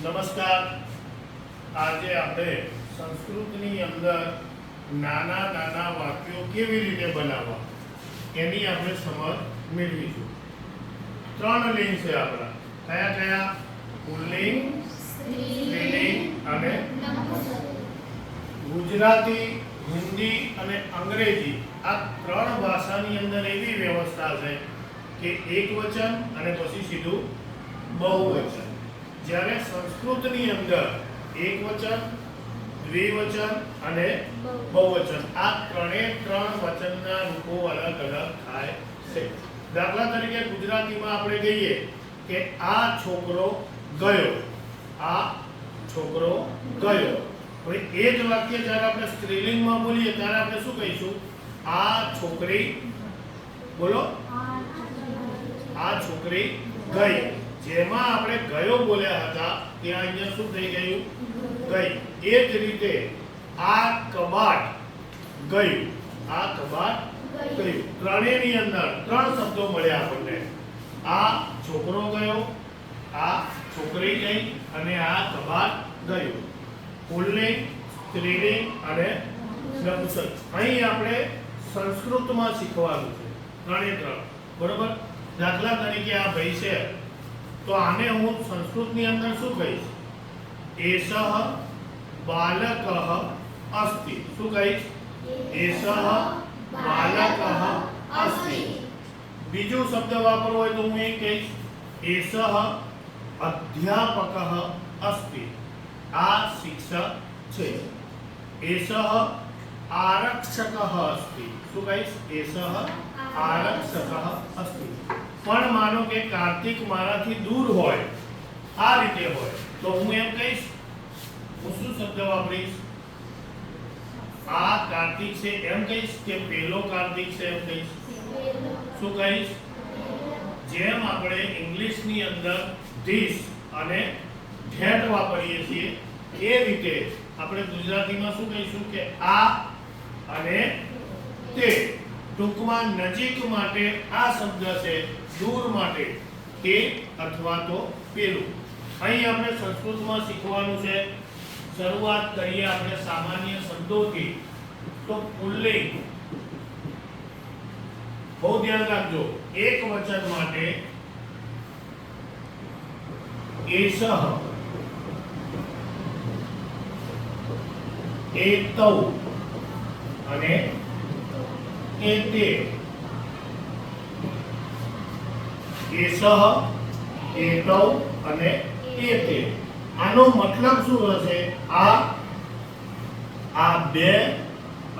નમસ્કાર. આજે આપણે સંસ્કૃતની અંદર નાના નાના વાક્યો કેવી રીતે બનાવવા એની આપણે સમજ મેળવીશું. 3 લિંગ છે આપણા. કયા કયા? પુલ્લિંગ, સ્ત્રીલિંગ અને ગુજરાતી, હિન્દી અને અંગ્રેજી આ 3 ભાષાની અંદર એવી વ્યવસ્થા છે કે એકવચન અને પછી સીધું બહુવચન. જ્યારે સંસ્કૃતની અંદર એકવચન, દ્વિવચન અને બહુવચન આ 3 વચનના રૂપો અલગ અલગ થાય છે. દાખલા તરીકે ગુજરાતીમાં આપણે કહીએ કે આ છોકરો ગયો, આ છોકરો ગયો. હવે એ જ વાક્ય જ્યારે આપણે સ્ત્રીલિંગમાં બોલીએ ત્યારે આપણે શું કહીશું? આ છોકરી, બોલો, આ છોકરી ગઈ. જેમાં આપણે ગયો બોલ્યા હતા ત્યાં અહીંયા શું થઈ ગયું? ગઈ. એ જ રીતે આ કબાટ ગયું, આ કબાટ ગયું. ત્રણેયની અંદર 3 શબ્દો મળ્યા આપણને. આ છોકરો ગયો, આ છોકરી ગઈ અને આ કબાટ ગયું. પુલ્લિંગ, સ્ત્રીલિંગ અને નપુંસક. અહીં આપણે સંસ્કૃતમાં શીખવાનું છે 3 બરોબર. દાખલા તરીકે આ ભાઈ છે તો આને હું સંસ્કૃતની અંદર શું કહીશ? એષઃ બાલકઃ અસ્તિ. શું કહીશ? એષઃ બાલકઃ અસ્તિ. બીજો શબ્દ વાપરવો હોય તો હું એ કહીશ એષઃ અધ્યાપકઃ અસ્તિ. આ શિક્ષક છે. એષઃ આરક્ષકઃ અસ્તિ. શું કહીશ? એષઃ આરક્ષકઃ અસ્તિ. પણ માનો કે કાર્તિક મારાથી દૂર હોય, આ રીતે હોય, તો હું એમ કહીશ, હું શું શબ્દ વાપરીશ? આ કાર્તિક છે એમ કહીશ કે પેલો કાર્તિક છે એમ કહીશ? શું કહીશ? જેમ આપણે ઇંગ્લિશની અંદર ધીસ અને ધેટ વાપરીએ છીએ એ રીતે આપણે ગુજરાતીમાં શું કહીશું કે આ અને તે. ટૂંકમાં નજીક માટે આ શબ્દ છે, દૂર માટે તે અથવા તો પેલું. અહીં આપણે સંસ્કૃતમાં શીખવાનું છે. શરૂઆત કરીએ આપણે સામાન્ય શબ્દોથી. તો પુલ્લિંગ, બહુ ધ્યાન રાખજો, એક વચન માટે એષઃ, એતૌ અને એતે. એષઃ, એતૌ અને એતે. આનો મતલબ શું હશે? આ બે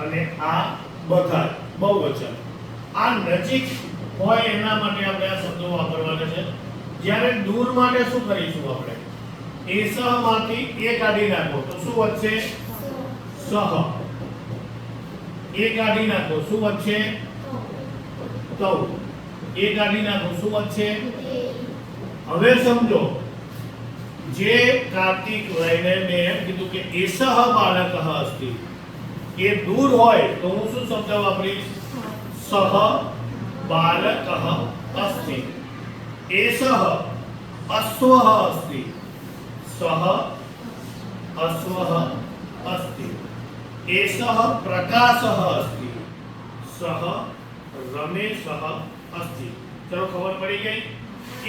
અને આ બધા બહુવચન. આ નજીક હોય એના માટે આપણે આ શબ્દો વાપરવાના છે. જ્યારે દૂર માટે શું કરીશું આપણે? એષઃ માંથી એ કાઢી નાખો તો શું વધશે? સહ. એ કાઢી નાખો શું વધશે? તૌ. એ કાઢી નાખો શું વધશે? હવે સમજો, જે કાર્તિક લઈને મેં એમ કીધું કે એષઃ બાલકઃ અસ્તિ, એ દૂર હોય તો હું શું શબ્દ વાપરીશ? સહ બાલકઃ અસ્તિ. એષઃ અશ્વઃ અસ્તિ, સહ અશ્વઃ અસ્તિ. એષઃ પ્રકાશઃ અસ્તિ, સહ રમેશઃ અસ્તિ. ચલો, ખબર પડી ગઈ?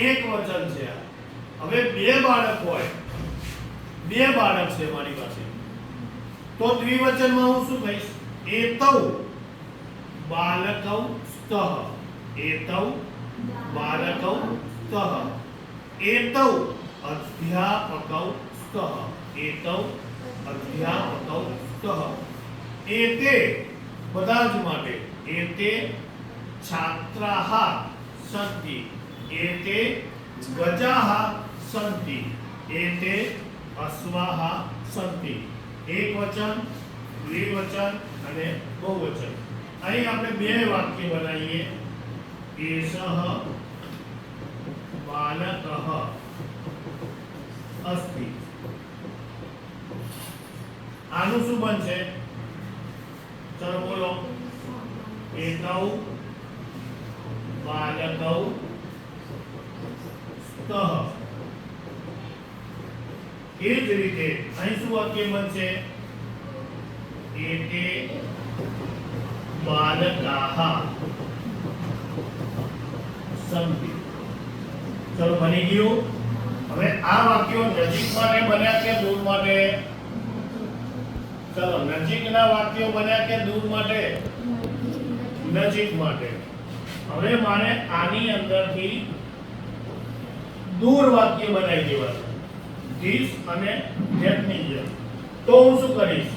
એક વચન છે આ. હવે 2 બાળક હોય, 2 બાળક છે મારી પાસે, તો દ્વિવચનમાં હું શું કહીશ? એતૌ બાલકૌ સ્તઃ. એતૌ બાલકૌ સ્તઃ. એતૌ અધ્યાપકૌ સ્તઃ. એતૌ અધ્યાપકૌ સ્તઃ. એતે બધા જ માટે. એતે છાત્રાઃ સન્તિ. એતે ગજાઃ સન્તિ. એતે અશ્વાઃ સન્તિ. એકવચન, દ્વિવચન અને બહુવચન. અહીં આપણે 2 વાક્ય બનાવીએ. એષઃ બાલકઃ અસ્તિ. આનું શું બનશે? ચલો બોલો. એતૌ બાલકૌ સ્તઃ. એ જ રીતે અહીં શું વાક્ય બનશે? એતે બાલકાહ સંતિ. ચલો બની ગયું. હવે આ વાક્યો નજીક માટે બન્યા કે દૂર માટે? ચલો નજીકના વાક્યો બન્યા કે દૂર માટે? નજીક માટે. હવે મારે આની અંદરથી દૂર વાક્ય બનાવી દેવા છે, ધીસ અને ધેટ ની જેમ. તો હું શું કરીશ?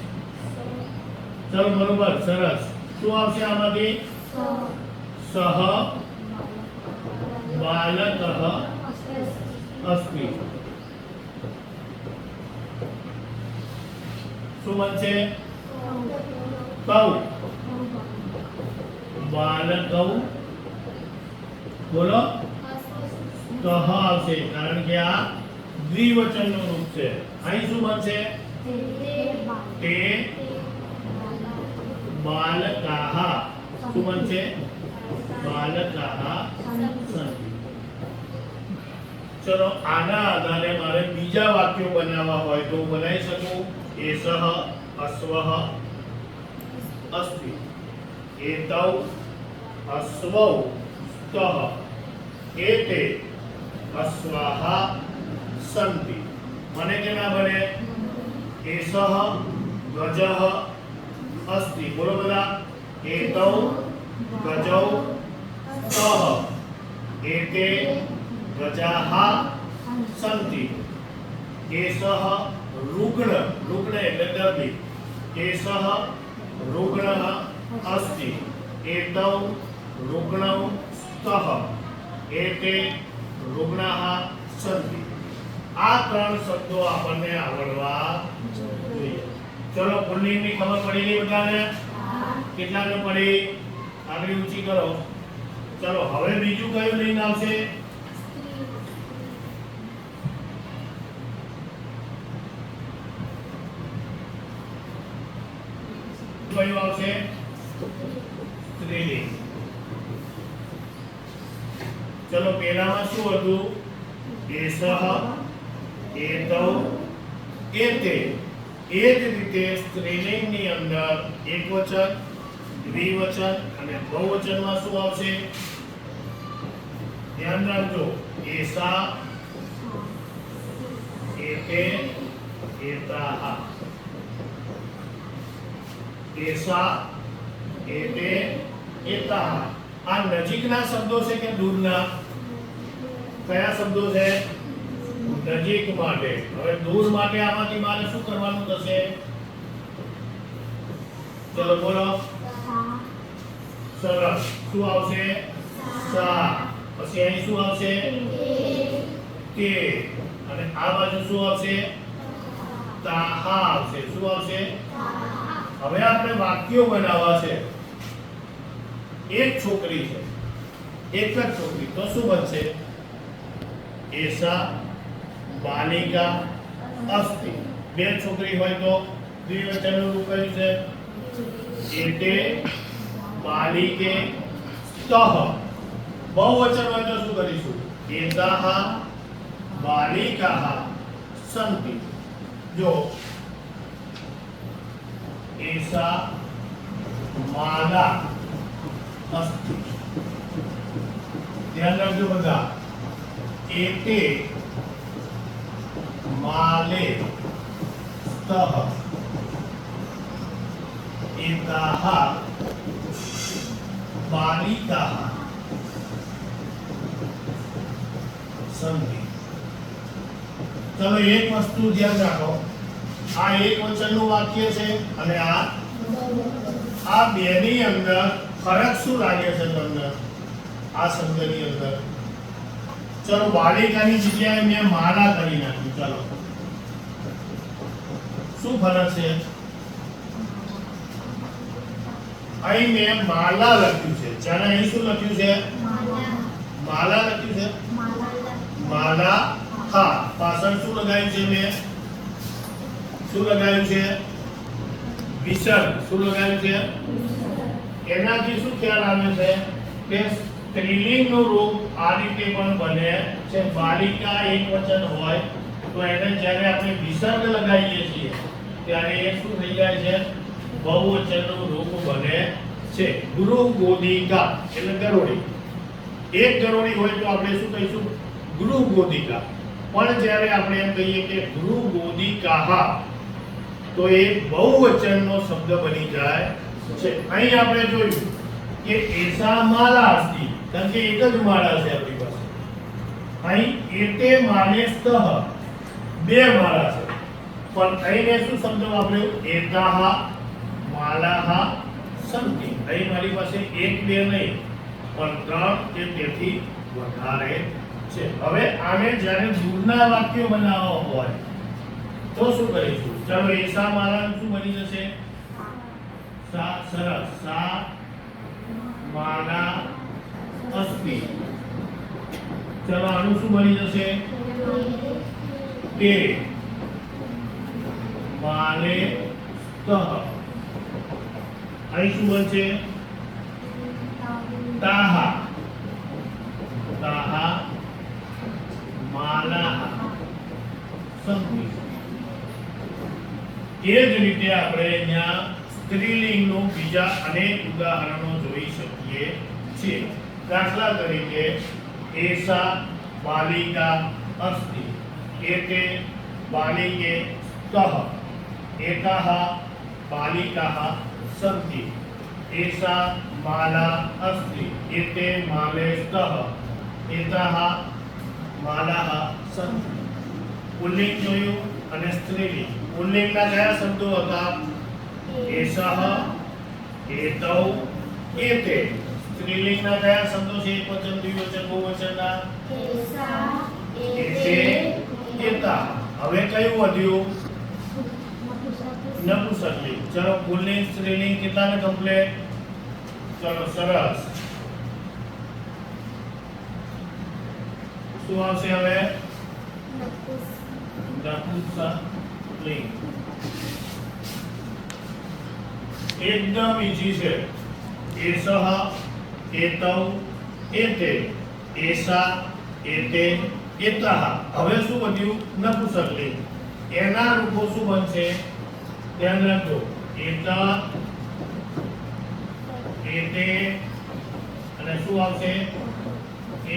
ચલો બરોબર, સરસ. શું આવશે આમાંથી? સહ બાલકઃ અસ્તિ. શું બનશે? તૌ બાલકૌ, બોલો, કહ આવશે કારણ કે આ દ્વિવચનનું રૂપ છે. અહીં શું બનશે? તે બાલકાહ. શું બનશે? બાલકાહ સંતિ. ચલો આના આધારે મારે બીજા વાક્યો બનાવવા હોય તો બનાવી શકું. એસહ અશ્વઃ અસ્તિ, એતૌ અશ્વૌ સ્તઃ, એતે અશ્વાહ સંતિ. મને કે ના બને? એસહ ગજઃ અસ્તિ, બોલો બધા. એતૌ ગજૌ સ્તઃ, એતે ગજાહ સંતિ. એસહ રુગ્ણ, રુગ્ણ એટલે દર્દી, એસહ રુગ્ણઃ અસ્તિ, એતૌ રુગ્ણૌ સ્તઃ, એતે રુગ્ણાઃ સંતિ. આ ત્રણ શબ્દો આપણને આવડવા જોઈએ. ચલો પુલ્લિંગની ખબર પડી ગઈ બધાને? કેટલાને પડી? આગળ ઊંચી કરો. ચલો હવે બીજું કયું લિંગ આવશે? કયું આવશે? સ્ત્રીલિંગ. ચલો પહેલામાં શું હતું? એસહ, એતૌ, એતે. એ જ રીતે સ્ત્રીલિંગની અંદર એકવચન, દ્વિવચન અને બહુવચનમાં શું આવશે? ધ્યાન રાખજો. એસા, એતે, એતાહ. એસા, એતે, એતાહ. આ નજીકના શબ્દો છે કે દૂરના? કયા શબ્દો છે? નજીક માટે. હવે દૂર માટે આમાંથી મારે શું કરવાનું થશે? ચલો બોલો. સરસ. શું આવશે? સા. પછી અહીં શું આવશે? તે. અને આ બાજુ શું આવશે? તાહા આવશે. શું આવશે? હવે આપણે વાક્યો બનાવવા છે. એક છોકરી છે, એક જ છોકરી, તો શું બનશે? એસા બાલિકા અસ્તિ. બે છોકરી હોય તો દ્વિવચનનું રૂપ કયું છે? એતે બાલિકે સ્તઃ. બહુવચન હોય તો શું કરીશું? એતાહ બાલિકાઃ સંતિ. જો એસા માલા અસ્તિ. ધ્યાન રાખજો બધા. एते माले स्तः, एताः बालिकाः संति. चलो एक वस्तु ध्यान રાખો. આ એક વચનનું વાક્ય છે અને આ બેની અંદર ફરક શું લાગે છે તમને આ શબ્દની અંદર? चलो बालिकाની જગ્યાએ મેં માલા કરી નાખ્યું. ચલો શું ફરક છે? અહીં મેં માલા લખ્યું છે, જ્યારે અહીં શું લખ્યું છે? માલા લખ્યું છે. માલા હા, પાછળ શું લગાવ્યું છે? મેં શું લગાવ્યું છે? વિસર્ગ. શું લગાવ્યું છે? એનાથી શું ખ્યાલ આવે છે કે સ્ત્રીલિંગનું રૂપ આ રીતે પણ બને છે. બાલિકા એક વચન હોય તો એને જ્યારે આપણે વિસર્ગ લગાવીએ છીએ ત્યારે એ શું થઈ જાય છે? બહુવચનનું રૂપ બને છે. ગુરુ ગોદિકા એટલે ગરોળી. એક ગરોળી હોય તો આપણે શું કહીશું? ગુરુ ગોદિકા. પણ જ્યારે આપણે એમ કહીએ કે ગુરુ ગોદિકાહા તો એ બહુવચનનો શબ્દ બની જાય છે. અહીં આપણે જોયું કે એસા માલા અસ્તિ, કારણ કે એક જ માળા છે આપણી પાસે. અહીં એતે માને સ્તઃ, બે માળા છે. પણ અહીં મેં શું શબ્દ વાપર્યો? એતાહા માલાહા સંતિ. અહીં મારી પાસે એક બે નહીં પણ ત્રણ કે તેથી વધારે છે. હવે આને જ્યારે દૂરના વાક્યો બનાવવા હોય તો શું કરીશું? ચાલો એસા માલાનું શું બની જશે? સા. સરસ. સા માલા અસ્તિ. ચાલો આનું શું બની જશે? તે માલે સ્તઃ. અહીં શું બનશે? તાહા. તાહા માલાહ સંતિ. એ જ રીતે આપણે અહીંયા સ્ત્રીલિંગનું બીજા અનેક ઉદાહરણો જોઈ શકીએ છીએ. દાખલા તરીકે એસા બાલિકા અસ્તિ, એતે બાલિકે સ્તઃ, એતાહ બાલિકાः સંતિ, એસા માલા અસ્તિ, એતે માલે સ્તઃ, એતાः માલાः સંતિ. પુલ્લિંગ જોયું અને સ્ત્રીલિંગ. પુલ્લિંગના કયા શબ્દો હતા? એસઃ, એતૌ, એતે. સ્ત્રીલિંગના કયા શબ્દો છે? એકવચન, દ્વિવચન, બહુવચનના? એતે, એતા. હવે કયું વધ્યું? નપુંસકલિંગ. ચલો પુલ્લિંગ સ્ત્રીલિંગ કેટલાને કમ્પ્લીટ? ચલો સરસ. શું આવશે હવે? નપુંસકલિંગ. એકદમ ઈઝી છે. એસઃ, એતૌ, એતે, એસા, એતે, એતાહ. હવે શું વધ્યું? નપુંસકલિંગ. એના રૂપો શું બનશે? ધ્યાન રાખજો. એતા, એતે અને શું આવશે?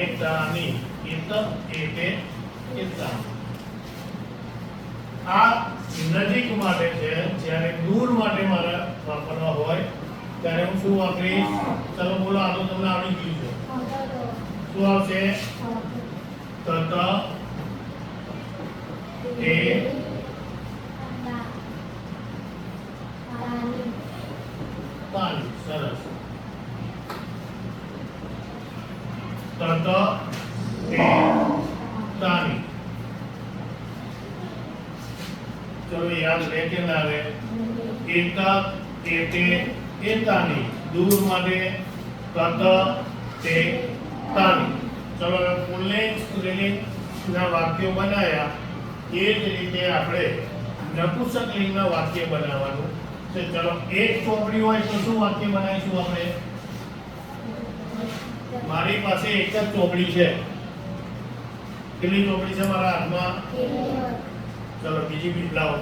એતાની. એત, એતે, એતા. આ નજીક માટે છે. જ્યારે દૂર માટે મારે વાપરવા હોય ત્યારે હું શું વાપરીશ? ચલો બોલો. આ તો તમને આવડી ગયું છે. શું આવશે? તત, તે, તાની. સરસ. તત, તે, તાની. ચલો યાદ રહે કે ના રહે? એતા, એતે, એતાની. દૂર માટે તત, તે, તાની. ચલો પુલ્લિંગ સ્ત્રીલિંગ ના વાક્યો બનાવ્યા. એ જ રીતે આપણે નપુંસકલિંગના વાક્ય બનાવવાનું છે. ચલો એક ચોપડી હોય તો શું વાક્ય બનાવીશું આપણે? મારી પાસે એક જ ચોપડી છે. કેટલી ચોપડી છે મારા હાથમાં? ચલો બીજી બીજ લાવો.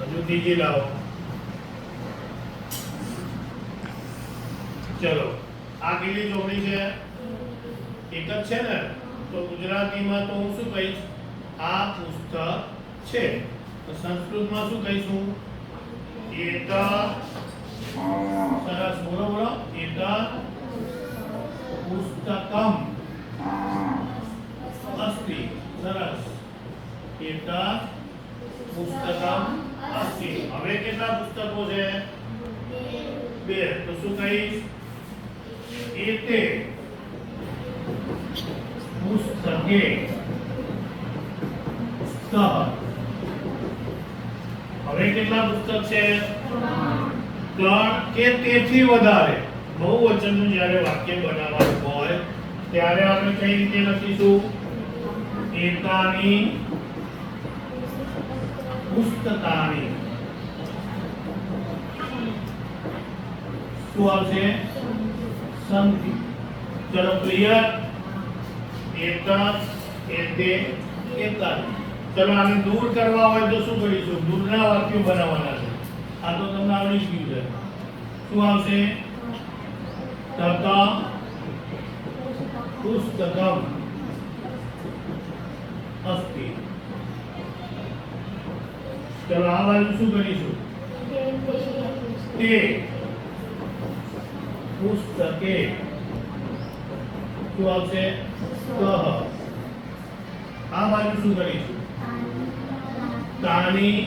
હજુ ત્રીજી લાવો. ચલો આ કેટલી ચોપડી છે? એક જ છે ને? તો ગુજરાતીમાં તો હું શું કહીશ? આ પુસ્તક છે. તો સંસ્કૃતમાં શું કહીશું? એત. સરસ. બોલો બોલો. એત પુસ્તકમ અસ્તિ. સરસ. એત પુસ્તકમ અસ્તિ. હવે કેટલા પુસ્તકો છે? બે. તો શું કહીશ? એતે પુસ્તકે સ્તઃ. હવે કેટલા પુસ્તક છે? ત્રણ કે તેથી વધારે. બહુવચનનું જ્યારે વાક્ય બનાવવાનું હોય ત્યારે આપણે કઈ રીતે લખીશું? એતાની પુસ્તકાની. શું આવશે? સંતિ. ચલો ક્લિયર. એતત એતે એતાની. ચલો આને દૂર કરવા હોય તો શું કરીશું? દૂરના વાક્યો બનાવવાના છે. આ તો તમને આવડી જ ગયું છે. શું આવશે? તત પુસ્તકમ અસ્તિ. ચલો આ બાજુ શું કરીશું? તે પુસ્તકે શું આવશે? કહ. આ બાજુ શું કરીશું? તાની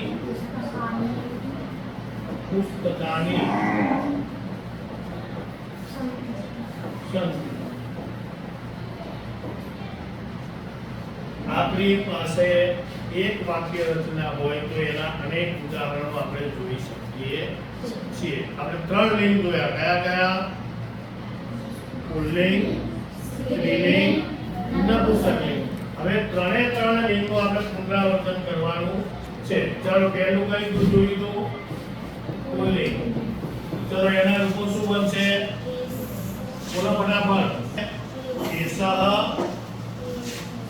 પુસ્તકાની સંતિ. આપણી પાસે એક વાક્ય રચના હોય તો એના અનેક ઉદાહરણો આપણે જોઈ શકીએ છીએ. આપણે 3 લિંગ જોયા. કયા કયા? પુલ્લિંગ, સ્ત્રીલિંગ, નપુંસકલિંગ. હવે 3 લિંગો આપણે પુનરાવર્તન કરવાનું છે. ચાલો પહેલું કઈ જોયું તો પુલ્લિંગ. ચલો એના રૂપો શું બનશે? બોલો ફટાફટ. એસહ,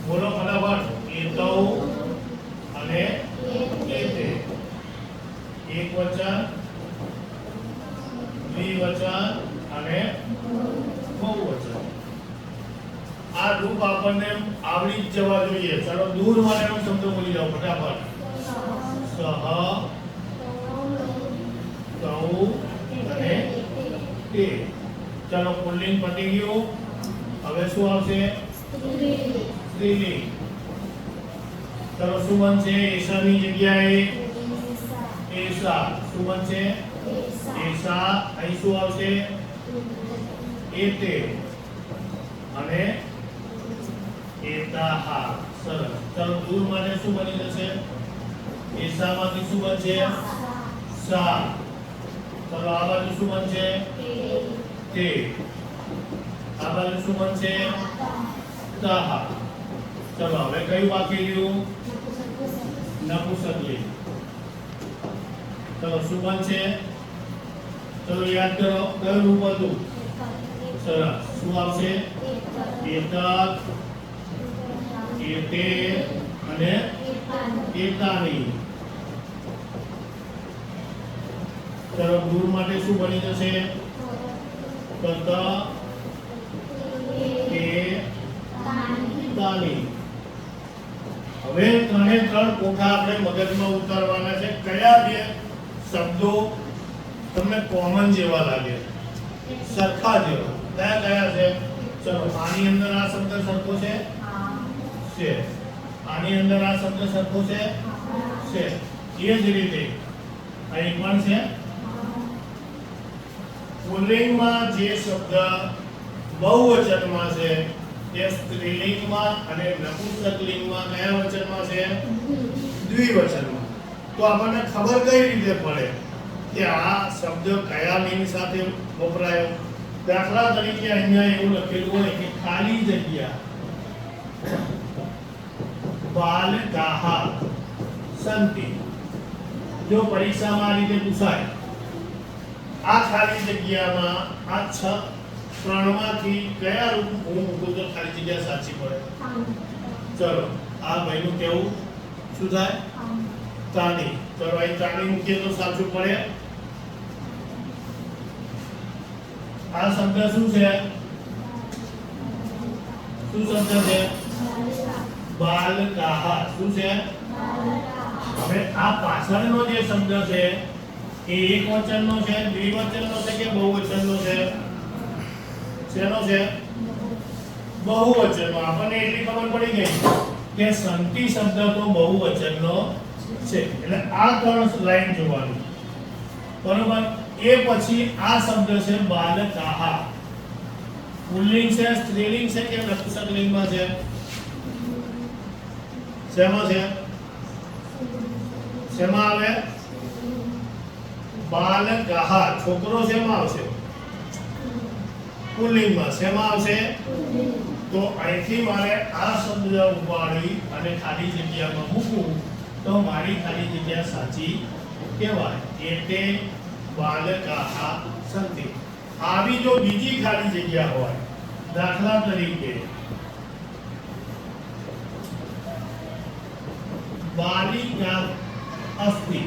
બોલો ફટાફટ. એતૌ અને એતે. એકવચન, દ્વિવચન અને બહુવચન. આ રૂપ આપણને આવડી જ જવા જોઈએ. ચાલો દૂર માટેનો શબ્દ બોલી જાઓ ફટાફટ. સહ, તૌ અને તે. ચાલો પુલ્લિંગ પતી ગયું. હવે શું આવશે? સ્ત્રીલિંગ. ચલો શું બનશે? એસાની જગ્યાએ એસા. શું બનશે? એસા. અહીં શું આવશે? એતે અને એતાહા. સરસ. ચલો દૂર માટે શું બની જશે? એસા માંથી શું બનશે? સા. ચલો આ બાજુ શું બનશે? તે. આ બાજુ શું બનશે? તાહા. ચલો હવે કયું બાકી રહ્યું? નપુંસકલિંગ. ચલો શું બનશે? ચલો યાદ કરો કયું રૂપ હતું? સરસ. શું આવશે? એતત, એતે અને એતાની. ચલો દૂર માટે શું બની જશે? તત, તે, તાની. હવે 3 કોઠા આપણે મગજમાં ઉતારવાના છે. કયા બે શબ્દો તમને કોમન જેવા લાગે? સરખા જેવા. કયા કયા છે? ચલો આની અંદર આ શબ્દ સરખો છે? છે. આની અંદર આ શબ્દ સરખો છે? છે. એ જ રીતે અહીં પણ છે. પુલ્લિંગમાં જે શબ્દ બહુવચનમાં છે તે સ્ત્રીલિંગમાં અને નપુંસકલિંગમાં કયા વચનમાં છે? દ્વિવચનમાં. તો આપણને ખબર કઈ રીતે પડે કે આ શબ્દ કયા લિંગ સાથે વપરાયો? દાખલા તરીકે અહીંયા એવું લખેલું હોય કે ખાલી જગ્યા બાલકાહા સંતિ. જો પરીક્ષામાં આ રીતે પૂછાય, આ ખાલી જગ્યામાં આ 3 માંથી કયા રૂપ હું મૂકું તો ખાલી જગ્યા સાચી પડે? ચલો આ ભાઈનું કેવું શું થાય? તાની. ચલો અહીં તાની મૂકીએ તો સાચું પડે. આ શબ્દ શું છે? શું શબ્દ છે? બાલકાહા. શું છે? હવે આ પાછળનો જે શબ્દ છે એ એકવચનનો છે, દ્વિવચનનો છે કે બહુવચનનો છે? શેનો છે? બહુવચનનો. આપણને એટલી ખબર પડી ગઈ કે સંતિ શબ્દ તો બહુવચનનો છે. એટલે આ 3 લાઈન જોવાની. બરોબર. એ પછી આ શબ્દ છે બાલકાહા. પુલ્લિંગ છે, સ્ત્રીલિંગ છે કે નપુંસકલિંગમાં છે? શેમાં છે? શેમાં આવે? બાલકાહા. છોકરો શેમાં આવશે? પુલ્લિંગમાં. શેમાં આવશે? તો અહીંથી મારે આ શબ્દ ઉપાડી અને ખાલી જગ્યામાં મૂકવું તો મારી ખાલી જગ્યા સાચી કહેવાય. એતે બાલકાહા સંતિ. આવી જો બીજી ખાલી જગ્યા હોય, દાખલા તરીકે બાલિકા અસ્તિ.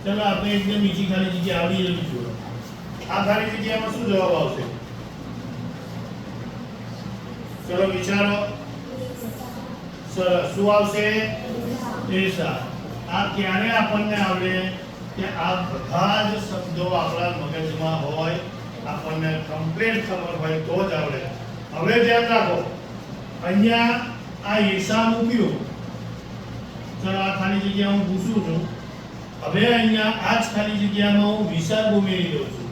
ચલો આપણે એકદમ બીજી ખાલી જગ્યા આવડી જવી જોઈએ. આ ખાલી જગ્યામાં શું જવાબ આવશે? ચલો વિચારો. સરસ. શું આવશે? એસા. આ ક્યારે આપણને આવડે કે આ બધા જ શબ્દો આપણા મગજમાં હોય, આપણને કમ્પ્લીટ ખબર હોય તો જ આવડે. હવે ધ્યાન રાખો, અહીંયા આ એસા મૂક્યું. ચલો આ ખાલી જગ્યા હું પૂછું છું. હવે અહીંયા આ જ ખાલી જગ્યામાં હું વિસર્ગ ઉમેરી દઉં છું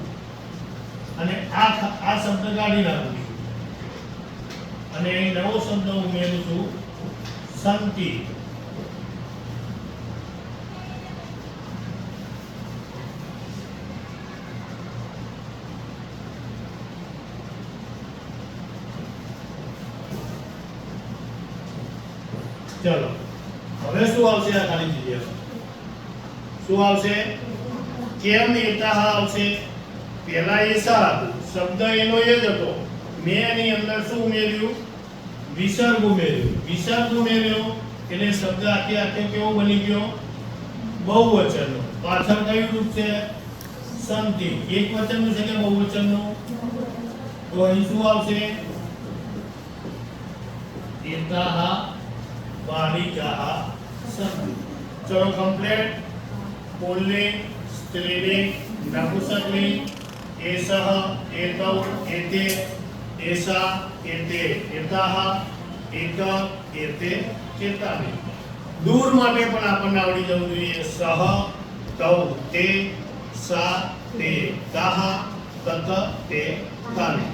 અને આ શબ્દ કાઢી નાખું છું અને અહીં નવો શબ્દ ઉમેરું છું, સંતિ. ચલો હવે શું આવશે? આ ખાલી જગ્યામાં શું આવશે? કેમ એતા આવશે? પહેલા એસા હતું, શબ્દ એનો એ જ હતો. મેં એની અંદર શું ઉમેર્યું? વિસર્ગ ઉમેર્યું. વિસર્ગ ઉમેર્યો એટલે શબ્દ આખે આખે કેવો બની ગયો? બહુવચનનો. પાછળ કયું રૂપ છે? સંતિ. એક વચનનું છે કે બહુવચનનું? તો અહીં શું આવશે? એતાહ બાલિકાહ સંતિ. ચલો કમ્પ્લીટ. પુલ્લિંગ, સ્ત્રીલિંગ, નપુંસકલિંગ, એસહ, એતૌ, એતે, એસા, એતે, એતાહ, એક, એતે, એતાની. દૂર માટે પણ આપણને આવડી જવું જોઈએ. સહ, તૌ, તે, સા, તે, તાહ, તત, તે, તાની.